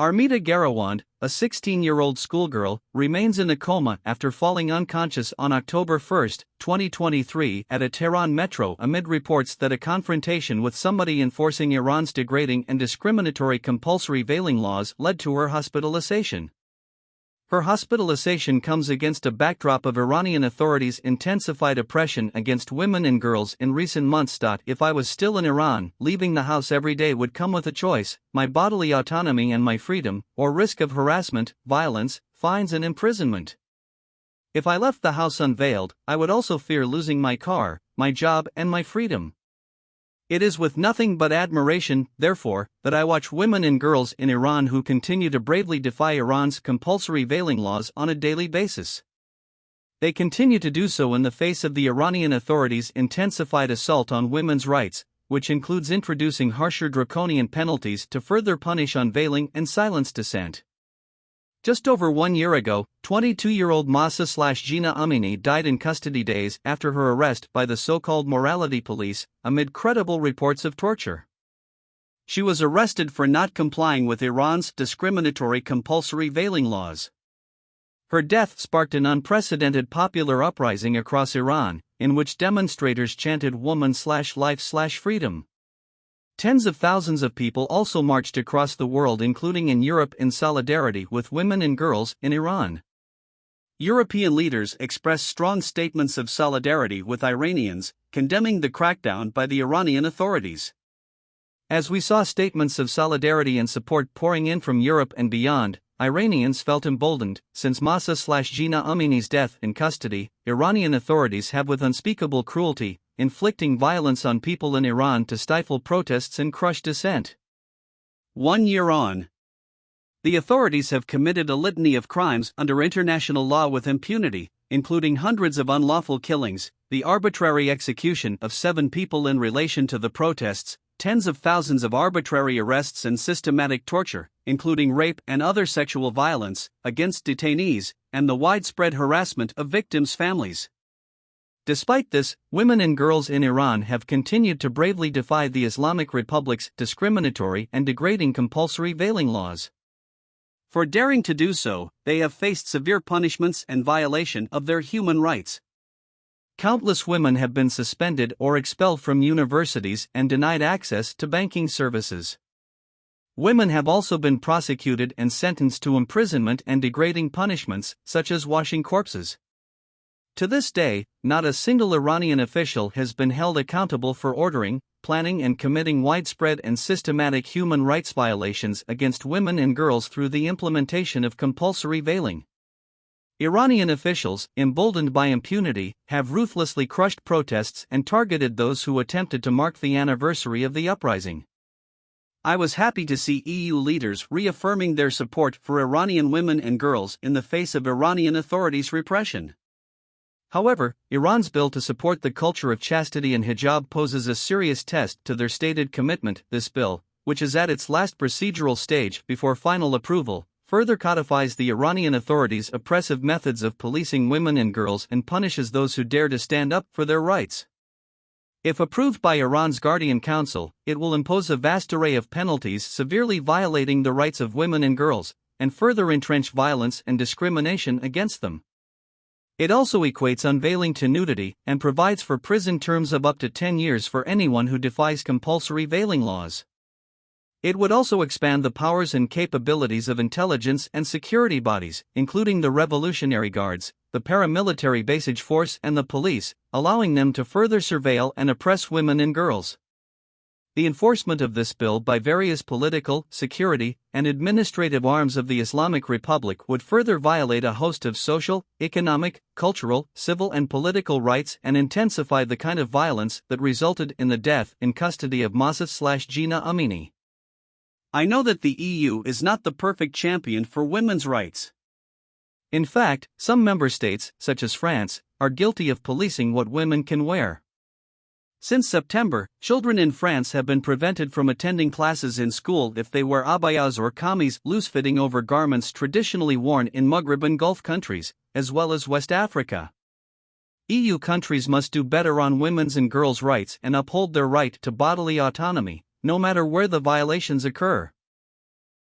Armita Garawand, a 16-year-old schoolgirl, remains in a coma after falling unconscious on October 1, 2023 at a Tehran metro amid reports that a confrontation with somebody enforcing Iran's degrading and discriminatory compulsory veiling laws led to her hospitalisation. Her hospitalisation comes against a backdrop of Iranian authorities' intensified oppression against women and girls in recent months. If I was still in Iran, leaving the house every day would come with a choice: my bodily autonomy and my freedom, or risk of harassment, violence, fines and imprisonment. If I left the house unveiled, I would also fear losing my car, my job and my freedom. It is with nothing but admiration, therefore, that I watch women and girls in Iran who continue to bravely defy Iran's compulsory veiling laws on a daily basis. They continue to do so in the face of the Iranian authorities' intensified assault on women's rights, which includes introducing harsher draconian penalties to further punish unveiling and silence dissent. Just over 1 year ago, 22-year-old Mahsa/Jina Amini died in custody days after her arrest by the so-called morality police, amid credible reports of torture. She was arrested for not complying with Iran's discriminatory compulsory veiling laws. Her death sparked an unprecedented popular uprising across Iran, in which demonstrators chanted "woman/life/freedom." Tens of thousands of people also marched across the world, including in Europe, in solidarity with women and girls in Iran. European leaders expressed strong statements of solidarity with Iranians, condemning the crackdown by the Iranian authorities. As we saw statements of solidarity and support pouring in from Europe and beyond, Iranians felt emboldened. Since Mahsa/Jina Amini's death in custody, Iranian authorities have, with unspeakable cruelty, inflicting violence on people in Iran to stifle protests and crush dissent. 1 year on, the authorities have committed a litany of crimes under international law with impunity, including hundreds of unlawful killings, the arbitrary execution of 7 people in relation to the protests, tens of thousands of arbitrary arrests and systematic torture, including rape and other sexual violence, against detainees, and the widespread harassment of victims' families. Despite this, women and girls in Iran have continued to bravely defy the Islamic Republic's discriminatory and degrading compulsory veiling laws. For daring to do so, they have faced severe punishments and violation of their human rights. Countless women have been suspended or expelled from universities and denied access to banking services. Women have also been prosecuted and sentenced to imprisonment and degrading punishments, such as washing corpses. To this day, not a single Iranian official has been held accountable for ordering, planning and committing widespread and systematic human rights violations against women and girls through the implementation of compulsory veiling. Iranian officials, emboldened by impunity, have ruthlessly crushed protests and targeted those who attempted to mark the anniversary of the uprising. I was happy to see EU leaders reaffirming their support for Iranian women and girls in the face of Iranian authorities' repression. However, Iran's bill to support the culture of chastity and hijab poses a serious test to their stated commitment. This bill, which is at its last procedural stage before final approval, further codifies the Iranian authorities' oppressive methods of policing women and girls and punishes those who dare to stand up for their rights. If approved by Iran's Guardian Council, it will impose a vast array of penalties severely violating the rights of women and girls, and further entrench violence and discrimination against them. It also equates unveiling to nudity and provides for prison terms of up to 10 years for anyone who defies compulsory veiling laws. It would also expand the powers and capabilities of intelligence and security bodies, including the Revolutionary Guards, the paramilitary Basij Force and the police, allowing them to further surveil and oppress women and girls. The enforcement of this bill by various political, security, and administrative arms of the Islamic Republic would further violate a host of social, economic, cultural, civil and political rights and intensify the kind of violence that resulted in the death in custody of Mahsa/Jina Amini. I know that the EU is not the perfect champion for women's rights. In fact, some member states, such as France, are guilty of policing what women can wear. Since September, children in France have been prevented from attending classes in school if they wear abayas or kamis, loose-fitting over garments traditionally worn in Maghreb and Gulf countries, as well as West Africa. EU countries must do better on women's and girls' rights and uphold their right to bodily autonomy, no matter where the violations occur.